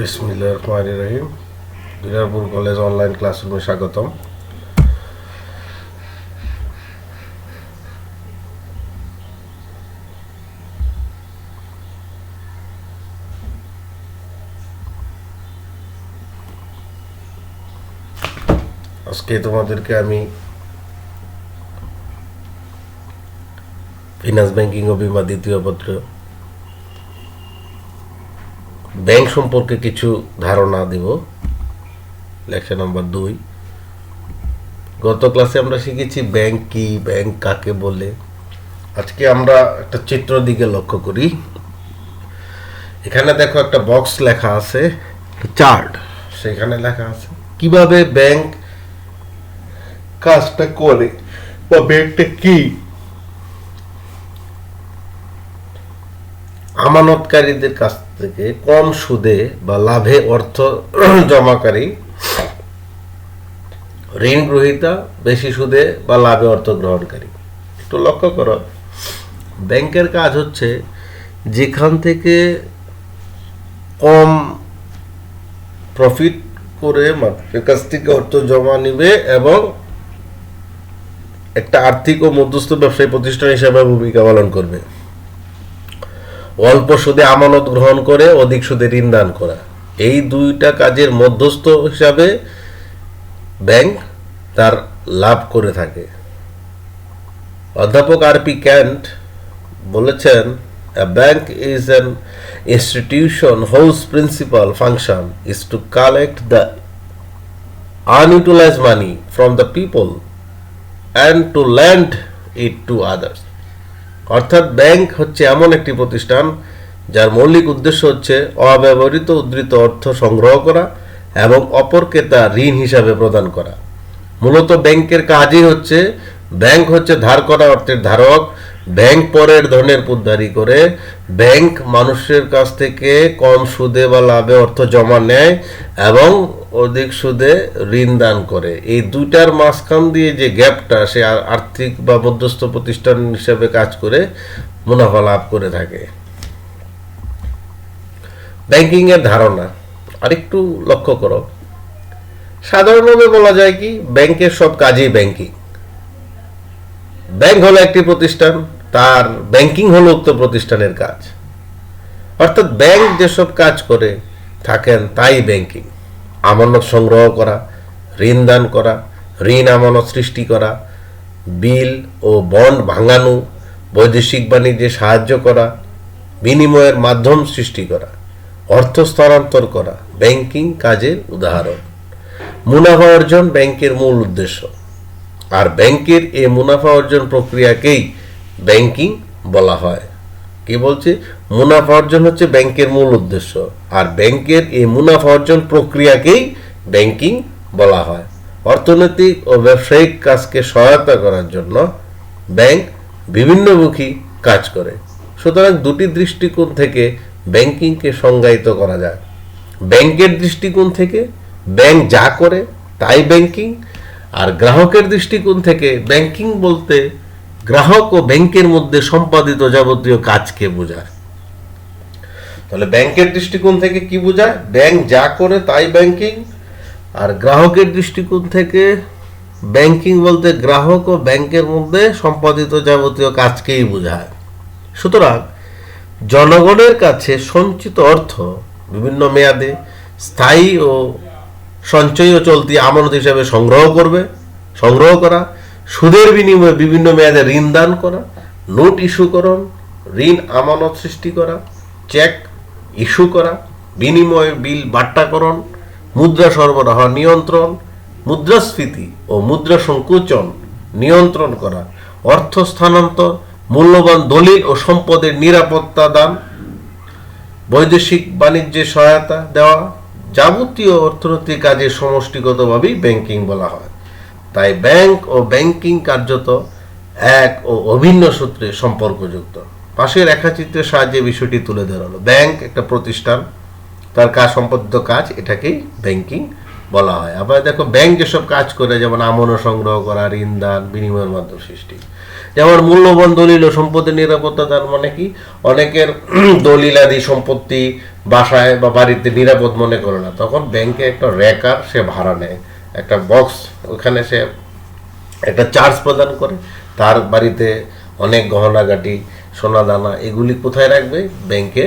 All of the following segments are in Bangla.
বিসমিল্লাহির রহমানির রহিম। দিনারপুর কলেজ অনলাইন ক্লাসরুমে স্বাগতম। আজকে তোমাদেরকে আমি ফিনান্স ব্যাংকিং ও বীমা দ্বিতীয় পত্র ব্যাংক সম্পর্কে কিছু ধারণা দেব। Lecture number 2। গত ক্লাসে আমরা শিখেছি ব্যাংক কি, ব্যাংক কাকে বলে। আজকে আমরা একটা চিত্র দিকে লক্ষ্য করি। এখানে দেখো একটা বক্স লেখা আছে, চার্ট। সেখানে লেখা আছে কিভাবে ব্যাংক কাজটা করে বা ব্যাংকটা কি। আমানতকারীদের কাছ থেকে কম সুদে বা লাভে অর্থ জমাকারী, ঋণ গ্রহীতা বেশি সুদে বা লাভে অর্থ গ্রহণকারী। একটু লক্ষ্য করো, ব্যাংকের কাজ হচ্ছে যেখান থেকে কম প্রফিট করে মানুষের কাছ থেকে অর্থ জমা নিবে এবং একটা আর্থিক ও মধ্যস্থ ব্যবসায়ী প্রতিষ্ঠান হিসেবে ভূমিকা পালন করবে। অল্প সুদে আমানত গ্রহণ করে অধিক সুদে ঋণ দান করা, এই দুইটা কাজের মধ্যস্থ হিসাবে ব্যাংক তার লাভ করে থাকে। অধ্যাপক আর.পি. ক্যান্ট বলেছেন, A bank is an institution whose principal function is to collect the unutilized money from the people and to lend it to others. অর্থাৎ ব্যাংক হচ্ছে এমন একটি প্রতিষ্ঠান যার মৌলিক উদ্দেশ্য হচ্ছে অব্যবহৃত উদ্ধৃত অর্থ সংগ্রহ করা এবং অপরকে তা ঋণ হিসাবে প্রদান করা। মূলত ব্যাংকের কাজই হচ্ছে, ব্যাংক হচ্ছে ধার করা অর্থের ধারক। ব্যাংক পরের ধনের উদ্ধারি করে, ব্যাংক মানুষের কাছ থেকে কম সুদে বা লাভে অর্থ জমা নেয় এবং অধিক সুদে ঋণ দান করে। এই দুইটার মাঝখান দিয়ে যে গ্যাপটা, সে আর্থিক বা মধ্যস্থ প্রতিষ্ঠান হিসেবে কাজ করে মুনাফা লাভ করে থাকে। ব্যাংকিং এর ধারণা আরেকটু লক্ষ্য করো। সাধারণভাবে বলা যায় কি, ব্যাংকের সব কাজই ব্যাংকিং। ব্যাংক হলো একটি প্রতিষ্ঠান, তার ব্যাংকিং হলো উক্ত প্রতিষ্ঠানের কাজ। অর্থাৎ ব্যাংক যেসব কাজ করে থাকেন তাই ব্যাংকিং। আমানত সংগ্রহ করা, ঋণ দান করা, ঋণ আমানত সৃষ্টি করা, বিল ও বন্ড ভাঙানো, বৈদেশিক বাণিজ্যে সাহায্য করা, বিনিময়ের মাধ্যম সৃষ্টি করা, অর্থ স্থানান্তর করা ব্যাংকিং কাজের উদাহরণ। মুনাফা অর্জন ব্যাংকের মূল উদ্দেশ্য, আর ব্যাংকের এই মুনাফা অর্জন প্রক্রিয়াকেই ব্যাংকিং বলা হয়। কি বলছে? মুনাফা অর্জন হচ্ছে ব্যাংকের মূল উদ্দেশ্য, আর ব্যাংকের এই মুনাফা অর্জন প্রক্রিয়াকেই ব্যাংকিং বলা হয়। অর্থনৈতিক ও ব্যবসায়িক কাজকে সহায়তা করার জন্য ব্যাংক বিভিন্নমুখী কাজ করে। সুতরাং দুটি দৃষ্টিকোণ থেকে ব্যাংকিংকে সংজ্ঞায়িত করা যায়। ব্যাংকের দৃষ্টিকোণ থেকে ব্যাংক যা করে তাই ব্যাংকিং, আর গ্রাহকের দৃষ্টিকোণ থেকে ব্যাংকিং বলতে গ্রাহক ও ব্যাংকের মধ্যে সম্পাদিত যাবতীয় কাজকে বোঝায়। তাহলে ব্যাংকের দৃষ্টিকোণ থেকে কি বোঝায়? ব্যাংক যা করে তাই ব্যাংকিং। আর গ্রাহকের দৃষ্টিকোণ থেকে ব্যাংকিং বলতে গ্রাহক ও ব্যাংকের মধ্যে সম্পাদিত যাবতীয় কাজকেই বোঝায়। সুতরাং জনগণের কাছে সঞ্চিত অর্থ বিভিন্ন মেয়াদে স্থায়ী ও সঞ্চয় ও চলতি আমানত হিসাবে সংগ্রহ করা, সুদের বিনিময়ে বিভিন্ন মেয়াদে ঋণ দান করা, নোট ইস্যুকরণ, ঋণ আমানত সৃষ্টি করা, চেক ইস্যু করা, বিনিময় বিল বাট্টাকরণ, মুদ্রা সরবরাহ নিয়ন্ত্রণ, মুদ্রাস্ফীতি ও মুদ্রা সংকোচন নিয়ন্ত্রণ করা, অর্থ স্থানান্তর, মূল্যবান দলিল ও সম্পদের নিরাপত্তা দান, বৈদেশিক বাণিজ্যে সহায়তা দেওয়া, যাবতীয় অর্থনৈতিক কাজে সমষ্টিগতভাবেই ব্যাংকিং বলা হয়। তাই ব্যাংক ও ব্যাংকিং কার্যত এক ও অভিন্ন সূত্রে সম্পর্কযুক্ত। পাশের রেখাচিত্রের সাহায্যে বিষয়টি তুলে ধরা হলো। ব্যাংক একটা প্রতিষ্ঠান, তার কাজ সম্পাদিত কাজ, এটাকেই ব্যাংকিং বলা হয়। আবার দেখো ব্যাংক যেসব কাজ করে, যেমন আমন সংগ্রহ করা, ঋণ দান, বিনিময়ের মাধ্যম সৃষ্টি, যেমন মূল্যবান দলিল ও সম্পত্তির নিরাপত্তা। তার মানে কি, অনেকের দলিল আদি সম্পত্তি বাসায় বা বাড়িতে নিরাপদ মনে করে না, তখন ব্যাংকে একটা রেকার সে ভাড়া নেয়, একটা বক্স, ওখানে সে একটা চার্জ প্রদান করে। তার বাড়িতে অনেক গহনাগাটি, সোনা দানা, এগুলি কোথায় রাখবে? ব্যাংকে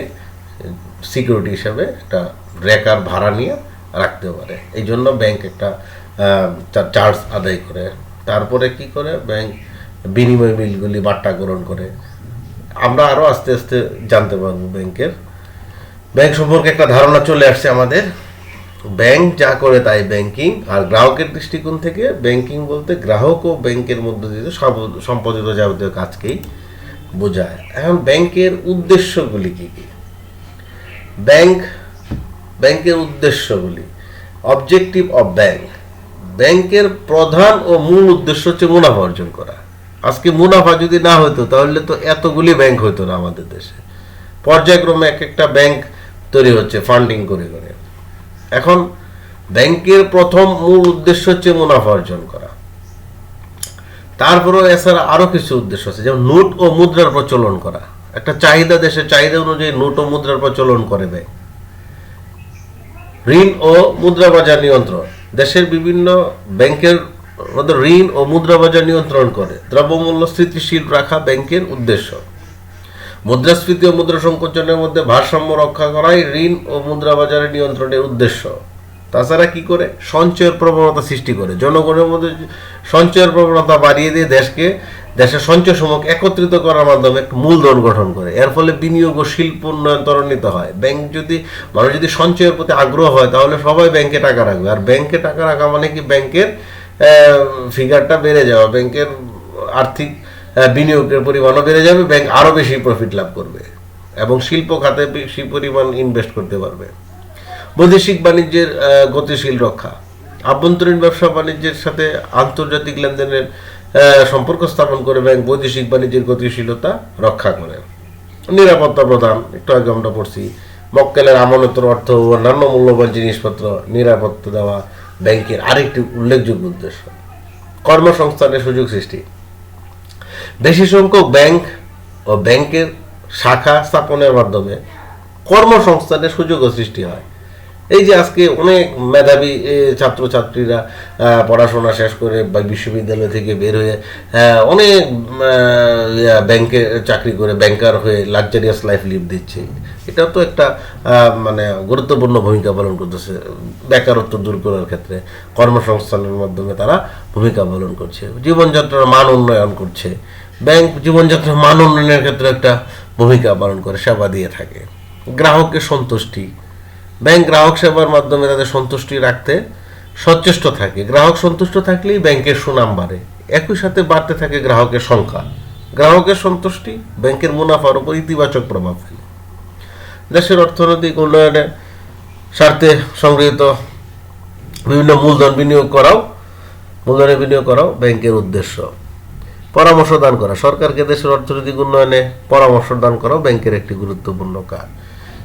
সিকিউরিটি হিসাবে একটা রেকার ভাড়া নিয়ে রাখতে পারে। এই জন্য ব্যাংক একটা চার্জ আদায় করে। তারপরে কি করে? ব্যাংক বিনিময় বিলগুলি বাট্টাকরণ করে। আমরা আরও আস্তে আস্তে জানতে পারবো ব্যাংক সম্পর্কে একটা ধারণা চলে আসছে আমাদের। ব্যাংক যা করে তাই ব্যাংকিং। আর গ্রাহকের দৃষ্টিকোণ থেকে ব্যাংকিং বলতে গ্রাহক ও ব্যাংকের মধ্যে দিয়ে সম্পাদিত যাবতীয় কাজকেই বোঝায়। এখন ব্যাংকের উদ্দেশ্যগুলি কি কি? ব্যাংকের উদ্দেশ্যগুলি, অবজেক্টিভ অফ ব্যাংকের প্রধান ও মূল উদ্দেশ্য হচ্ছে মুনাফা অর্জন করা। আজকে মুনাফা যদি না হতো তাহলে তো এতগুলি ব্যাংক হতো না আমাদের দেশে। পর্যায়ক্রমে এক একটা ব্যাংক তৈরি হচ্ছে ফান্ডিং করে করে। এখন ব্যাংকের প্রথম মূল উদ্দেশ্য হচ্ছে মুনাফা অর্জন করা। তারপরেও এছাড়া আরো কিছু উদ্দেশ্য আছে, যেমন নোট ও মুদ্রার প্রচলন করা। একটা চাহিদা, দেশের চাহিদা অনুযায়ী নোট ও মুদ্রার প্রচলন করে ব্যাংক। ঋণ ও মুদ্রা বাজার নিয়ন্ত্রণ, দেশের বিভিন্ন ব্যাংকের মধ্যে ঋণ ও মুদ্রা বাজার নিয়ন্ত্রণ করে। দ্রব্যমূল্য স্থিতিশীল রাখা ব্যাংকের উদ্দেশ্য। মুদ্রাস্ফীতি ও মুদ্রা সংকোচনের মধ্যে ভারসাম্য রক্ষা করাই ঋণ ও মুদ্রা বাজারের নিয়ন্ত্রণের উদ্দেশ্য। তাছাড়া কি করে? সঞ্চয়ের প্রবণতা সৃষ্টি করে, জনগণের মধ্যে সঞ্চয়ের প্রবণতা বাড়িয়ে দিয়ে দেশের সঞ্চয় সমূহ একত্রিত করার মাধ্যমে মূলধন গঠন করে। এর ফলে বিনিয়োগ ও শিল্প উন্নয়ন ত্বরান্বিত হয়। মানুষ যদি সঞ্চয়ের প্রতি আগ্রহ হয় তাহলে সবাই ব্যাংকে টাকা রাখবে। আর ব্যাংকে টাকা রাখা মানে কি? ব্যাংকের ফিগারটা বেড়ে যাওয়া, ব্যাংকের আর্থিক বিনিয়োগের পরিমাণও বেড়ে যাবে, ব্যাংক আরও বেশি প্রফিট লাভ করবে এবং শিল্প খাতে বেশি পরিমাণ ইনভেস্ট করতে পারবে। বৈদেশিক বাণিজ্যের গতিশীল রক্ষা, আভ্যন্তরীণ ব্যবসা বাণিজ্যের সাথে আন্তর্জাতিক লেনদেনের সম্পর্ক স্থাপন করে ব্যাংক বৈদেশিক বাণিজ্যের গতিশীলতা রক্ষা করে। নিরাপত্তা প্রদান, একটু আগে আমরা পড়ছি, মক্কেলের আমানতের অর্থ ও অন্যান্য মূল্যবান জিনিসপত্র নিরাপত্তা দেওয়া ব্যাংকের আরেকটি উল্লেখযোগ্য উদ্দেশ্য। কর্মসংস্থানের সুযোগ সৃষ্টি, বেশি সংখ্যক ব্যাংক ও ব্যাংকের শাখা স্থাপনের মাধ্যমে কর্মসংস্থানের সুযোগও সৃষ্টি হয়। এই যে আজকে অনেক মেধাবী ছাত্রছাত্রীরা পড়াশোনা শেষ করে বা বিশ্ববিদ্যালয় থেকে বের হয়ে অনেক ব্যাংকে চাকরি করে ব্যাংকার হয়ে লাক্সারিয়াস লাইফ লিভ দিচ্ছে। এটাও তো একটা মানে গুরুত্বপূর্ণ ভূমিকা পালন করতেছে বেকারত্ব দূর করার ক্ষেত্রে। কর্মসংস্থানের মাধ্যমে তারা ভূমিকা পালন করছে, জীবনযাত্রার মান উন্নয়ন করছে। ব্যাংক জীবনযাত্রার মান উন্নয়নের ক্ষেত্রে একটা ভূমিকা পালন করে, সেবা দিয়ে থাকে। গ্রাহকের সন্তুষ্টি, ব্যাংক গ্রাহক সেবার মাধ্যমে তাদের সন্তুষ্টি রাখতে সচেষ্ট থাকে। গ্রাহক সন্তুষ্ট থাকলেই ব্যাংকের সুনাম বাড়ে, একই সাথে বাড়তে থাকে গ্রাহকের সংখ্যা। গ্রাহকের সন্তুষ্টি ব্যাংকের মুনাফার উপর ইতিবাচক প্রভাব ফেলে। দেশের অর্থনৈতিক উন্নয়নে স্বার্থে সংগৃহীত বিভিন্ন মূলধনের বিনিয়োগ করাও ব্যাংকের উদ্দেশ্য। পরামর্শ দান করা, সরকারকে দেশের অর্থনৈতিক উন্নয়নে পরামর্শ দান করাও ব্যাংকের একটি গুরুত্বপূর্ণ কাজ।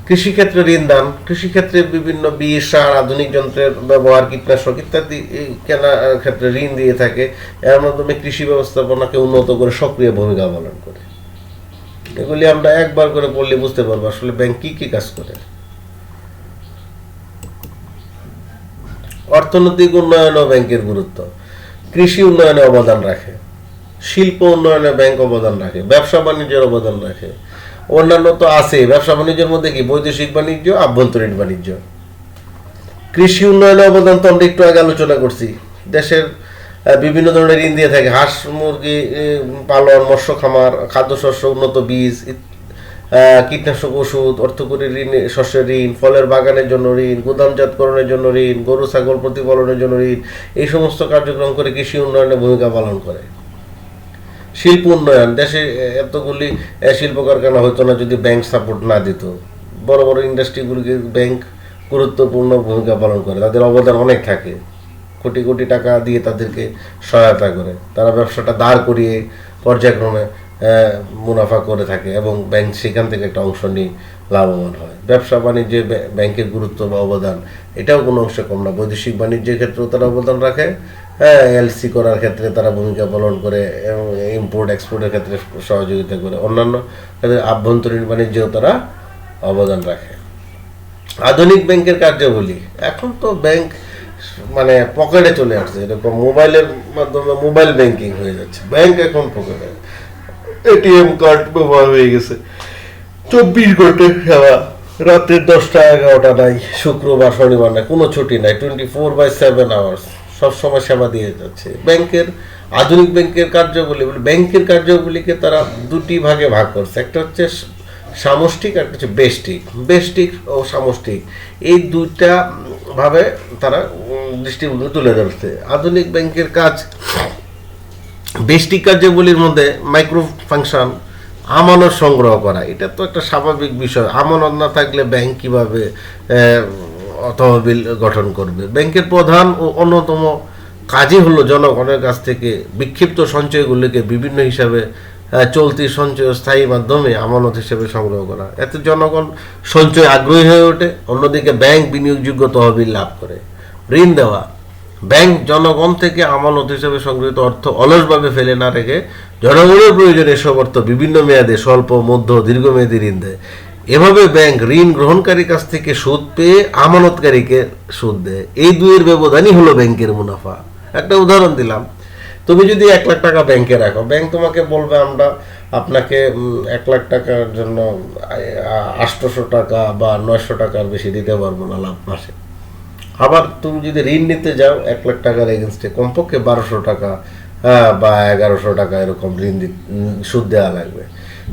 কৃষিক্ষেত্রে ঋণ দান, কৃষিক্ষেত্রে বিভিন্ন বীজ, সার, আধুনিক যন্ত্রের ব্যবহার, কীটনাশক ইত্যাদি কেনার ক্ষেত্রে ঋণ দিয়ে থাকে। এর মাধ্যমে কৃষি ব্যবস্থাপনাকে উন্নত করে সক্রিয় ভূমিকা পালন করে। এগুলি আমরা একবার করে পড়লে বুঝতে পারবো আসলে ব্যাংক কি কি কাজ করে। অর্থনৈতিক উন্নয়নে ব্যাংকের গুরুত্ব, কৃষি উন্নয়নে অবদান রাখে, শিল্প উন্নয়নে ব্যাংক অবদান রাখে, ব্যবসা বাণিজ্যের অবদান রাখে। অন্যান্য তো আছে, ব্যবসা বাণিজ্যের মধ্যে কি বৈদেশিক বাণিজ্য, আভ্যন্তরীণ বাণিজ্য। কৃষি উন্নয়নে অবদান তো আমরা একটু আগে আলোচনা করছি। দেশের বিভিন্ন ধরনের ঋণ দিয়ে থাকে, হাঁস মুরগি পালন, মৎস্য খামার, খাদ্যশস্য, উন্নত বীজ, কীটনাশক ওষুধ, অর্থকরী ঋণ, শস্যের ঋণ, ফলের বাগানের জন্য ঋণ, গুদামজাতকরণের জন্য ঋণ, গরু ছাগল প্রতিপালনের জন্য ঋণ। এই সমস্ত কার্যক্রম করে কৃষি উন্নয়নে ভূমিকা পালন করে। শিল্প উন্নয়ন, দেশে এতগুলি শিল্প কারখানা হতো না যদি ব্যাংক সাপোর্ট না দিত। বড় বড় ইন্ডাস্ট্রিগুলিকে ব্যাংক গুরুত্বপূর্ণ ভূমিকা পালন করে, তাদের অবদান অনেক থাকে। কোটি কোটি টাকা দিয়ে তাদেরকে সহায়তা করে, তারা ব্যবসাটা দাঁড় করিয়ে পর্যায়ক্রমে মুনাফা করে থাকে এবং ব্যাংক সেখান থেকে একটা অংশ নিয়ে লাভবান হয়। ব্যবসা বাণিজ্যে ব্যাংকের গুরুত্ব বা অবদান এটাও কোনো অংশে কম না। বৈদেশিক বাণিজ্যের ক্ষেত্রেও তারা অবদান রাখে, এলসি করার ক্ষেত্রে তারা ভূমিকা পালন করে এবং ইম্পোর্ট এক্সপোর্টের ক্ষেত্রে সহযোগিতা করে, অন্যান্য আভ্যন্তরীণ বাণিজ্যেও তারা অবদান রাখে। আধুনিক ব্যাংকের কার্যাবলী, এখন তো ব্যাংক মানে পকেটে চলে আসছে, এরকম মোবাইলের মাধ্যমে মোবাইল ব্যাংকিং হয়ে যাচ্ছে। ব্যাংক এখন পকেটে, এটিএম কার্ড ব্যবহার হয়ে গেছে, 24 ঘন্টা সেবা, রাতে 10টা 11টা নাই, শুক্রবার শনিবার নাই, কোনো ছুটি নাই, 24/7 আওয়ার্স সবসময় সেবা দিয়ে যাচ্ছে। ব্যাংকের আধুনিক ব্যাংকের কার্যাবলী, ব্যাংকের কার্যাবলীকে তারা দুটি ভাগে ভাগ করছে, একটা হচ্ছে সামষ্টিক আর একটা হচ্ছে বেষ্টিক। বেষ্টিক ও সামষ্টিক এই দুইটা ভাবে তারা দৃষ্টিভঙ্গি তুলে ধরছে। আধুনিক ব্যাংকের কাজ বেষ্টিক কার্যাবলীর মধ্যে মাইক্রো ফাংশন, আমানত সংগ্রহ করা, এটা তো একটা স্বাভাবিক বিষয়। আমানত না থাকলে ব্যাংক কিভাবে তহবিল গঠন করবে? ব্যাংকের প্রধান ও অন্যতম কাজই হলো জনগণের কাছ থেকে বিক্ষিপ্ত সঞ্চয়গুলিকে বিভিন্ন হিসাবে চলতি সঞ্চয় স্থায়ী মাধ্যমে আমানত হিসেবে সংগ্রহ করা। এতে জনগণ সঞ্চয় আগ্রহী হয়ে ওঠে। অন্যদিকে ব্যাংক বিনিয়োগযোগ্য তহবিল লাভ করে। ঋণ দেওয়া, ব্যাংক জনগণ থেকে আমানত হিসেবে সংগৃহীত অর্থ অলসভাবে ফেলে না রেখে জনগণের প্রয়োজনে এসব অর্থ বিভিন্ন মেয়াদে স্বল্প, মধ্য, দীর্ঘমেয়াদী ঋণ দেয়। এভাবে ব্যাংক ঋণ গ্রহণকারীর কাছ থেকে সুদ পেয়ে আমানতকারীকে সুদ দেয়। এই দুইয়ের ব্যবধানই হলো ব্যাংকের মুনাফা। একটা উদাহরণ দিলাম, তুমি যদি 1 লাখ টাকা ব্যাংকে রাখো, ব্যাংক তোমাকে বলবে আমরা আপনাকে 1 লাখ টাকার জন্য 800 টাকা বা 900 টাকার বেশি দিতে পারবো না লাভ মাসে। আবার তুমি যদি ঋণ নিতে যাও 1 লাখ টাকার এগেনস্টে কমপক্ষে 1200 টাকা বা 1100 টাকা এরকম ঋণ সুদ দেওয়া লাগবে।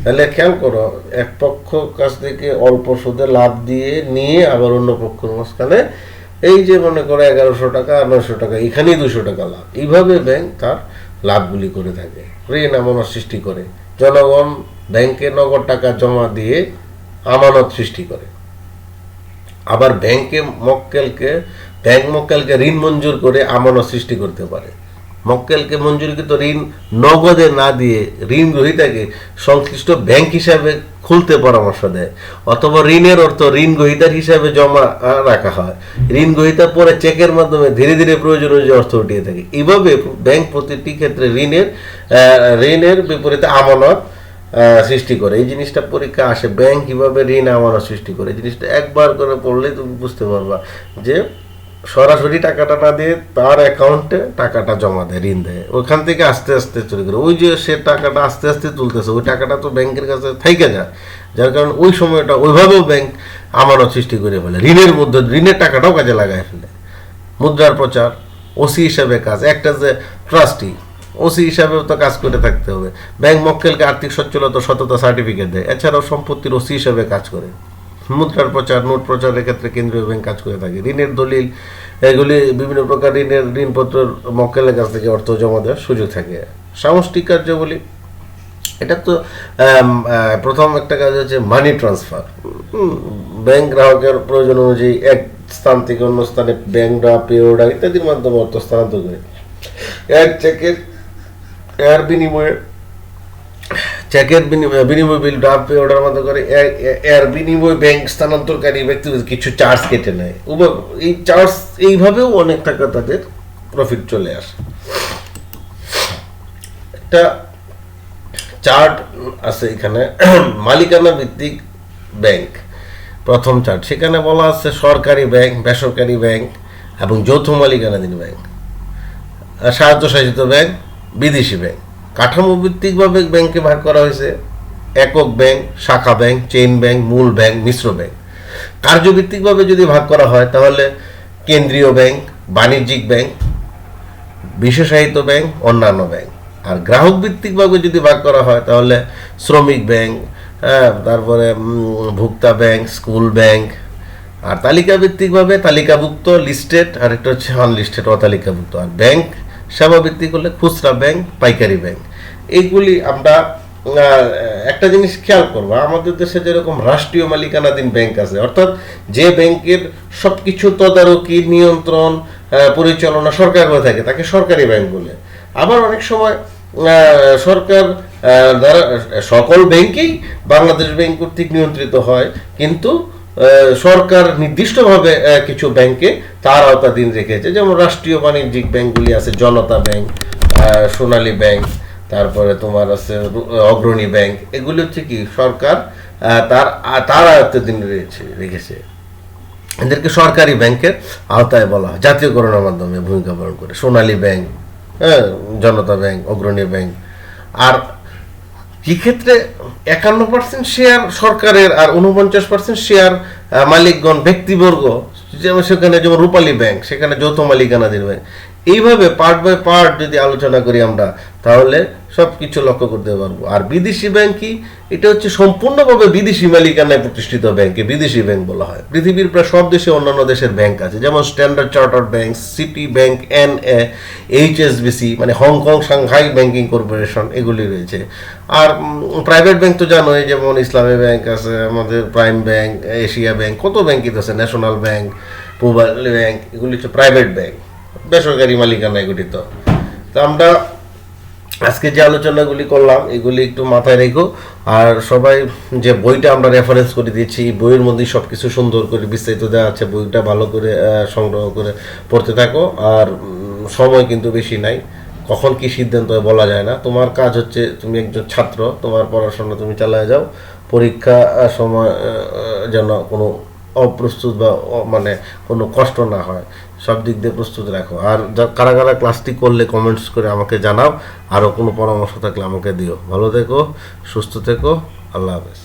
তাহলে খেয়াল করো, এক পক্ষ কাছ থেকে অল্প সুদে লাভ দিয়ে নিয়ে আবার অন্য পক্ষের মাঝখানে এই যে মনে করো 1100 টাকা 900 টাকা, এখানেই 200 টাকা লাভ। এইভাবে ব্যাংক তার লাভগুলি করে থাকে, ঋণ আমানত সৃষ্টি করে। জনগণ ব্যাংকে নগদ টাকা জমা দিয়ে আমানত সৃষ্টি করে। আবার ব্যাংক মক্কেলকে ঋণ মঞ্জুর করে আমানত সৃষ্টি করতে পারে। মক্কেলকে মঞ্জুরকৃত ঋণ নগদে না দিয়ে ঋণ গ্রহীতাকে সংশ্লিষ্ট ব্যাংক হিসাবে খুলতে পরামর্শ দেয়, অথবা ঋণের অর্থ ঋণ গ্রহীতার হিসাবে জমা রাখা হয়। ঋণ গ্রহীতা পরে চেকের মাধ্যমে ধীরে ধীরে প্রয়োজন অনুযায়ী অর্থ উঠিয়ে থাকে। এইভাবে ব্যাংক প্রতিটি ক্ষেত্রে ঋণের বিপরীতে আমানত সৃষ্টি করে। এই জিনিসটা পরীক্ষা আসে, ব্যাংক কিভাবে ঋণ আমানত সৃষ্টি করে। এই জিনিসটা একবার করে পড়লেই তুমি বুঝতে পারবা যে সরাসরি টাকাটা না দিয়ে তার অ্যাকাউন্টে টাকাটা জমা দেয়, ঋণ দেয়, ওইখান থেকে আস্তে আস্তে চলে গেল। ওই যে সে টাকাটা আস্তে আস্তে তুলতেছে, ওই টাকাটা তো ব্যাংকের কাছে থেকে যায়, যার কারণে ওই সময়টা ওইভাবেও ব্যাংক আমানত সৃষ্টি করে ফেলে, ঋণের মধ্যে ঋণের টাকাটাও কাজে লাগায় ফেলে। মুদ্রার প্রচার, ওসি হিসাবে কাজ, একটা যে ট্রাস্টি, ওসি হিসাবেও তো কাজ করে থাকতে হবে। ব্যাংক মক্কেলকে আর্থিক সচ্ছলতা সততা সার্টিফিকেট দেয়, এছাড়াও সম্পত্তির ওসি হিসাবে কাজ করে। মুদ্রার প্রচার, নোট প্রচারের ক্ষেত্রে কেন্দ্রীয় ব্যাংক কাজ করে থাকে। ঋণের দলিল, এগুলি বিভিন্ন প্রকার ঋণপত্র মক্কেলের কাছ থেকে অর্থ জমা দেওয়ার সুযোগ থাকে। সামষ্টিক কার্যাবলী, এটা তো প্রথম একটা কাজ হচ্ছে মানি ট্রান্সফার। ব্যাংক গ্রাহকের প্রয়োজন অনুযায়ী এক স্থান থেকে অন্য স্থানে ব্যাংক ড্রাফট, পে অর্ডার ইত্যাদির মাধ্যমে অর্থ স্থানান্তর করে। চেকের বিনিময় বিল, ড্রাফট, পে অর্ডার মতো করে এর বিনিময় ব্যাংক স্থানান্তরকারী ব্যক্তি কিছু চার্জ কেটে নেয়। এই চার্জ এইভাবেও অনেক টাকা তাদের প্রফিট চলে আসে। একটা চার্ট আছে এখানে, মালিকানা ভিত্তিক ব্যাংক, প্রথম চার্ট। সেখানে বলা আছে সরকারি ব্যাংক, বেসরকারি ব্যাংক এবং যৌথ মালিকানাধীন ব্যাংক, স্বায়ত্তশাসিত ব্যাংক, বিদেশি ব্যাংক। কাঠামো ভিত্তিকভাবে ব্যাংকে ভাগ করা হয়েছে একক ব্যাংক, শাখা ব্যাংক, চেইন ব্যাংক, মূল ব্যাংক, মিশ্র ব্যাংক। কার্যভিত্তিকভাবে যদি ভাগ করা হয় তাহলে কেন্দ্রীয় ব্যাংক, বাণিজ্যিক ব্যাংক, বিশেষায়িত ব্যাংক, অন্যান্য ব্যাংক। আর গ্রাহক ভিত্তিকভাবে যদি ভাগ করা হয় তাহলে শ্রমিক ব্যাংক, তারপরে ভোক্তা ব্যাংক, স্কুল ব্যাংক। আর তালিকা ভিত্তিকভাবে তালিকাভুক্ত, লিস্টেড, আর একটা হচ্ছে আনলিস্টেড, অতালিকাভুক্ত। আর ব্যাংক সেবা ভিত্তিক হলে খুচরা ব্যাংক, পাইকারি ব্যাংক। এইগুলি আমরা একটা জিনিস খেয়াল করবো, আমাদের দেশে যেরকম রাষ্ট্রীয় মালিকানাধীন ব্যাংক আছে, অর্থাৎ যে ব্যাংকের সবকিছু তদারকি, নিয়ন্ত্রণ, পরিচালনা সরকার করে থাকে, তাকে সরকারি ব্যাংক বলে। আবার অনেক সময় সরকার দ্বারা সকল ব্যাংকেই বাংলাদেশ ব্যাংক কর্তৃক নিয়ন্ত্রিত হয়, কিন্তু সরকার নির্দিষ্টভাবে কিছু ব্যাংকে তার আওতাধীন রেখেছে, যেমন রাষ্ট্রীয় বাণিজ্যিক ব্যাংকগুলি আছে, জনতা ব্যাংক, সোনালী ব্যাংক, তারপরে তোমার আছে অগ্রণী ব্যাংক। এগুলি হচ্ছে কি সরকার তার আওতাধীন রেখেছে। এদেরকে সরকারি ব্যাংকের আওতায় বলা হয়, জাতীয়করণের মাধ্যমে ভূমিকা পালন করে। সোনালী ব্যাংক, হ্যাঁ, জনতা ব্যাংক, অগ্রণী ব্যাংক। আর কি ক্ষেত্রে 51% শেয়ার সরকারের আর 49% শেয়ার মালিকগণ ব্যক্তিবর্গ, যেমন সেখানে যেমন রূপালী ব্যাংক, সেখানে যৌথ মালিকানাধীন ব্যাংক। এইভাবে পার্ট বাই পার্ট যদি আলোচনা করি আমরা, তাহলে সব কিছু লক্ষ্য করতে পারবো। আর বিদেশি ব্যাংক কি? এটা হচ্ছে সম্পূর্ণভাবে বিদেশি মালিকানায় প্রতিষ্ঠিত ব্যাংকে বিদেশি ব্যাংক বলা হয়। পৃথিবীর প্রায় সব দেশে অন্যান্য দেশের ব্যাংক আছে, যেমন standard chartered bank, city bank, NA, HSBC মানে হংকং সাংহাই ব্যাংকিং কর্পোরেশন, এগুলি রয়েছে। আর প্রাইভেট ব্যাংক তো জানোই, যেমন ইসলামী ব্যাংক আছে, আমাদের প্রাইম ব্যাংক, এশিয়া ব্যাংক, কত ব্যাংকই তো আছে, ন্যাশনাল ব্যাংক, পূবালী ব্যাংক, এগুলি হচ্ছে প্রাইভেট ব্যাংক, বেসরকারি মালিকানায় গঠিত। তো আমরা আজকে যে আলোচনাগুলি করলাম এগুলি একটু মাথায় রেখো। আর সবাই যে বইটা আমরা রেফারেন্স করে দিয়েছি, বইয়ের মধ্যেই সব কিছু সুন্দর করে বিস্তারিত দেওয়া আছে, বইটা ভালো করে সংগ্রহ করে পড়তে থাকো। আর সময় কিন্তু বেশি নাই, কখন কি সিদ্ধান্ত হয় বলা যায় না। তোমার কাজ হচ্ছে, তুমি একজন ছাত্র, তোমার পড়াশোনা তুমি চালিয়ে যাও, পরীক্ষা সময় যেন কোনো অপ্রস্তুত বা মানে কোনো কষ্ট না হয়, সব দিক দিয়ে প্রস্তুত রাখো। আর কারা কারা ক্লাসটি করলে কমেন্টস করে আমাকে জানাও, আরও কোনো পরামর্শ থাকলে আমাকে দিও। ভালো থেকো, সুস্থ থেকো, আল্লাহ হাফেজ।